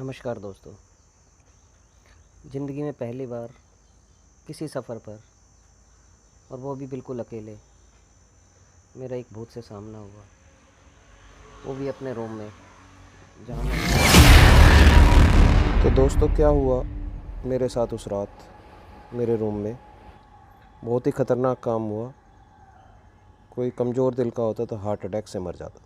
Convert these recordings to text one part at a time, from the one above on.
नमस्कार दोस्तों। ज़िंदगी में पहली बार किसी सफ़र पर, और वो भी बिल्कुल अकेले, मेरा एक भूत से सामना हुआ। वो भी अपने रूम में, जहाँ तो दोस्तों क्या हुआ मेरे साथ उस रात मेरे रूम में। बहुत ही ख़तरनाक काम हुआ। कोई कमज़ोर दिल का होता तो हार्ट अटैक से मर जाता।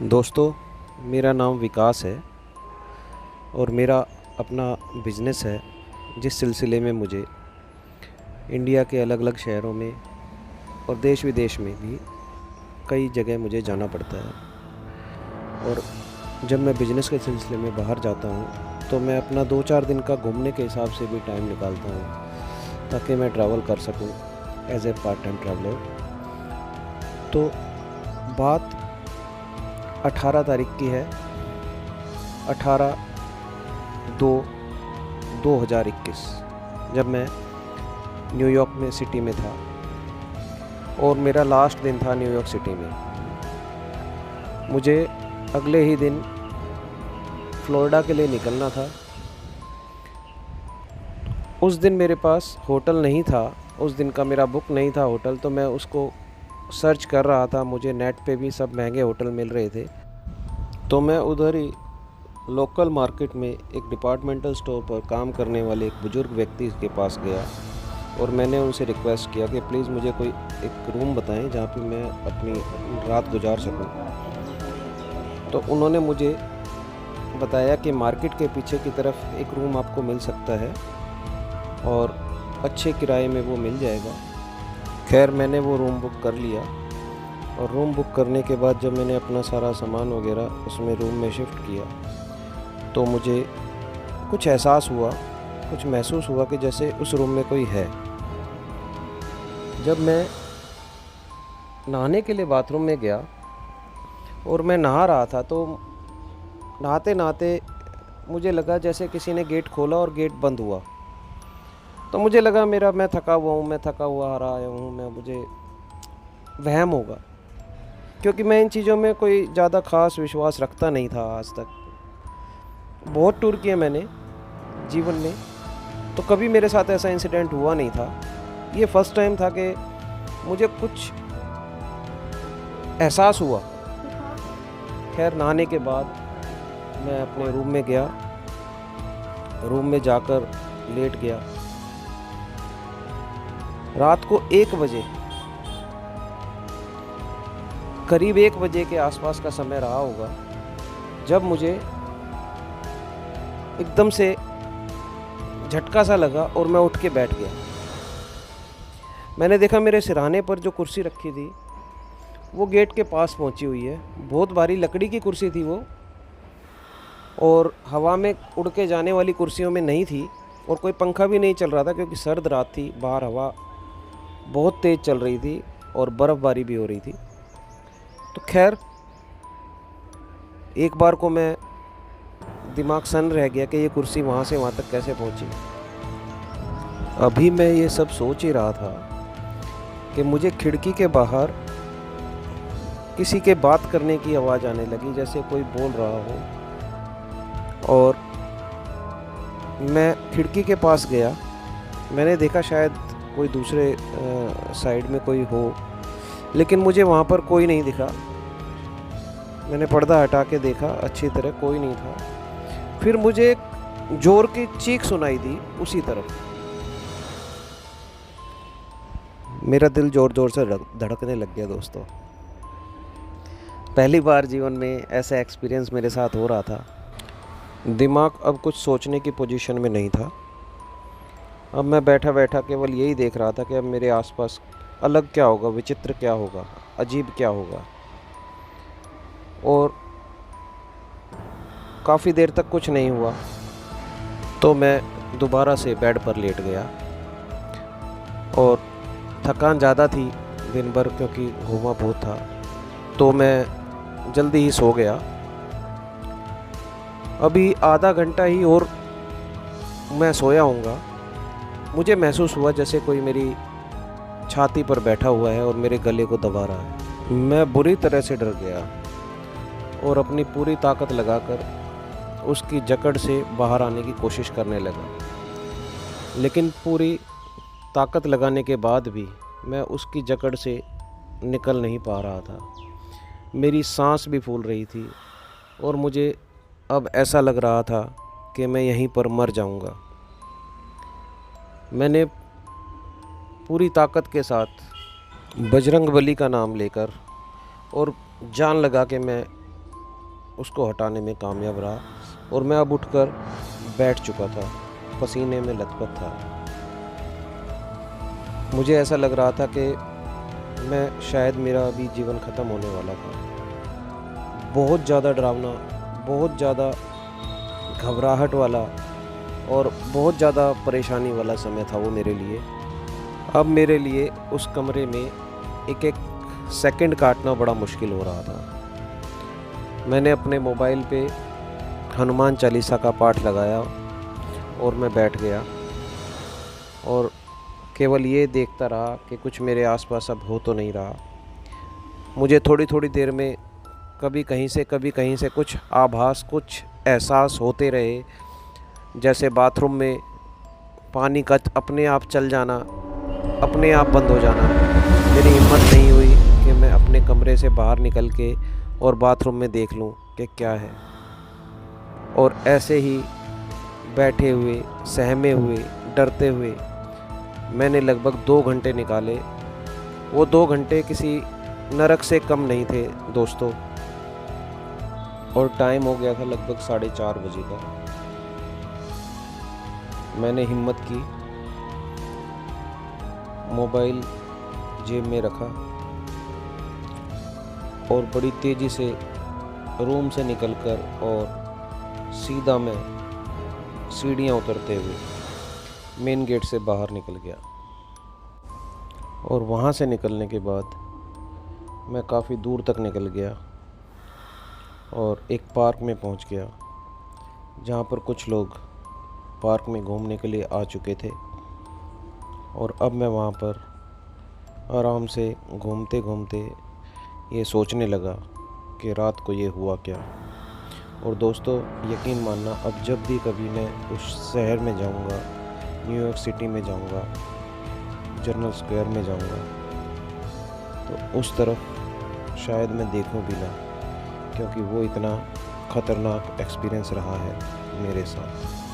दोस्तों मेरा नाम विकास है और मेरा अपना बिज़नेस है, जिस सिलसिले में मुझे इंडिया के अलग अलग शहरों में और देश विदेश में भी कई जगह मुझे जाना पड़ता है। और जब मैं बिज़नेस के सिलसिले में बाहर जाता हूँ तो मैं अपना 2-4 दिन का घूमने के हिसाब से भी टाइम निकालता हूँ ताकि मैं ट्रैवल कर सकूँ as a part time traveller. तो बात 18 तारीख की है, 18/2/2021, जब मैं न्यूयॉर्क में सिटी में था और मेरा लास्ट दिन था न्यूयॉर्क सिटी में। मुझे अगले ही दिन फ्लोरिडा के लिए निकलना था। उस दिन मेरे पास होटल नहीं था, उस दिन का मेरा बुक नहीं था होटल, तो मैं उसको सर्च कर रहा था। मुझे नेट पे भी सब महंगे होटल मिल रहे थे, तो मैं उधर ही लोकल मार्केट में एक डिपार्टमेंटल स्टोर पर काम करने वाले एक बुज़ुर्ग व्यक्ति के पास गया और मैंने उनसे रिक्वेस्ट किया कि प्लीज़ मुझे कोई एक रूम बताएं जहाँ पे मैं अपनी रात गुजार सकूं। तो उन्होंने मुझे बताया कि मार्केट के पीछे की तरफ एक रूम आपको मिल सकता है और अच्छे किराए में वो मिल जाएगा। खैर मैंने वो रूम बुक कर लिया और रूम बुक करने के बाद जब मैंने अपना सारा सामान वगैरह उसमें रूम में शिफ्ट किया तो मुझे कुछ एहसास हुआ, कुछ महसूस हुआ कि जैसे उस रूम में कोई है। जब मैं नहाने के लिए बाथरूम में गया और मैं नहा रहा था तो नहाते नहाते मुझे लगा जैसे किसी ने गेट खोला और गेट बंद हुआ। तो मुझे लगा मैं थका हुआ आ रहा हूँ, मुझे वहम होगा, क्योंकि मैं इन चीज़ों में कोई ज़्यादा ख़ास विश्वास रखता नहीं था आज तक। बहुत टूर किए मैंने जीवन में, तो कभी मेरे साथ ऐसा इंसिडेंट हुआ नहीं था। ये फर्स्ट टाइम था कि मुझे कुछ एहसास हुआ। खैर नहाने के बाद मैं अपने रूम में गया, रूम में जाकर लेट गया। रात को 1 बजे, करीब 1 बजे के आसपास का समय रहा होगा, जब मुझे एकदम से झटका सा लगा और मैं उठ के बैठ गया। मैंने देखा मेरे सिरहाने पर जो कुर्सी रखी थी वो गेट के पास पहुंची हुई है। बहुत भारी लकड़ी की कुर्सी थी वो, और हवा में उड़ के जाने वाली कुर्सियों में नहीं थी, और कोई पंखा भी नहीं चल रहा था क्योंकि सर्द रात थी, बाहर हवा बहुत तेज़ चल रही थी और बर्फ़बारी भी हो रही थी। तो खैर एक बार को मैं दिमाग सन रह गया कि ये कुर्सी वहाँ से वहाँ तक कैसे पहुँची। अभी मैं ये सब सोच ही रहा था कि मुझे खिड़की के बाहर किसी के बात करने की आवाज़ आने लगी, जैसे कोई बोल रहा हो। और मैं खिड़की के पास गया, मैंने देखा शायद कोई दूसरे साइड में कोई हो, लेकिन मुझे वहाँ पर कोई नहीं दिखा। मैंने पर्दा हटा के देखा, अच्छी तरह कोई नहीं था। फिर मुझे एक जोर की चीख सुनाई दी उसी तरफ। मेरा दिल ज़ोर ज़ोर से धड़कने लग गया दोस्तों। पहली बार जीवन में ऐसा एक्सपीरियंस मेरे साथ हो रहा था। दिमाग अब कुछ सोचने की पोजीशन में नहीं था। अब मैं बैठा बैठा केवल यही देख रहा था कि अब मेरे आसपास अलग क्या होगा, विचित्र क्या होगा, अजीब क्या होगा। और काफ़ी देर तक कुछ नहीं हुआ तो मैं दोबारा से बेड पर लेट गया। और थकान ज़्यादा थी दिन भर क्योंकि घूमा बहुत था, तो मैं जल्दी ही सो गया। अभी आधा घंटा ही और मैं सोया हूँगा, मुझे महसूस हुआ जैसे कोई मेरी छाती पर बैठा हुआ है और मेरे गले को दबा रहा है। मैं बुरी तरह से डर गया और अपनी पूरी ताकत लगाकर उसकी जकड़ से बाहर आने की कोशिश करने लगा, लेकिन पूरी ताकत लगाने के बाद भी मैं उसकी जकड़ से निकल नहीं पा रहा था। मेरी सांस भी फूल रही थी और मुझे अब ऐसा लग रहा था कि मैं यहीं पर मर जाऊंगा। मैंने पूरी ताकत के साथ बजरंगबली का नाम लेकर और जान लगा के मैं उसको हटाने में कामयाब रहा और मैं अब उठकर बैठ चुका था, पसीने में लथपथ था। मुझे ऐसा लग रहा था कि मैं शायद मेरा अभी जीवन ख़त्म होने वाला था। बहुत ज़्यादा डरावना, बहुत ज़्यादा घबराहट वाला और बहुत ज़्यादा परेशानी वाला समय था वो मेरे लिए। अब मेरे लिए उस कमरे में एक एक सेकंड काटना बड़ा मुश्किल हो रहा था। मैंने अपने मोबाइल पे हनुमान चालीसा का पाठ लगाया और मैं बैठ गया और केवल ये देखता रहा कि कुछ मेरे आसपास अब हो तो नहीं रहा। मुझे थोड़ी थोड़ी देर में कभी कहीं से कुछ आभास, कुछ एहसास होते रहे, जैसे बाथरूम में पानी का अपने आप चल जाना, अपने आप बंद हो जाना। मेरी हिम्मत नहीं हुई कि मैं अपने कमरे से बाहर निकल के और बाथरूम में देख लूं कि क्या है। और ऐसे ही बैठे हुए, सहमे हुए, डरते हुए मैंने लगभग 2 घंटे निकाले। वो 2 घंटे किसी नरक से कम नहीं थे दोस्तों। और टाइम हो गया था लगभग 4:30 बजे का। मैंने हिम्मत की, मोबाइल जेब में रखा और बड़ी तेज़ी से रूम से निकलकर और सीधा मैं सीढ़ियाँ उतरते हुए मेन गेट से बाहर निकल गया। और वहाँ से निकलने के बाद मैं काफ़ी दूर तक निकल गया और एक पार्क में पहुँच गया, जहाँ पर कुछ लोग पार्क में घूमने के लिए आ चुके थे। और अब मैं वहाँ पर आराम से घूमते घूमते ये सोचने लगा कि रात को ये हुआ क्या। और दोस्तों यकीन मानना, अब जब भी कभी मैं उस शहर में जाऊँगा, न्यूयॉर्क सिटी में जाऊँगा, जनरल स्क्वायर में जाऊँगा, तो उस तरफ शायद मैं देखूं भी ना, क्योंकि वो इतना ख़तरनाक एक्सपीरियंस रहा है मेरे साथ।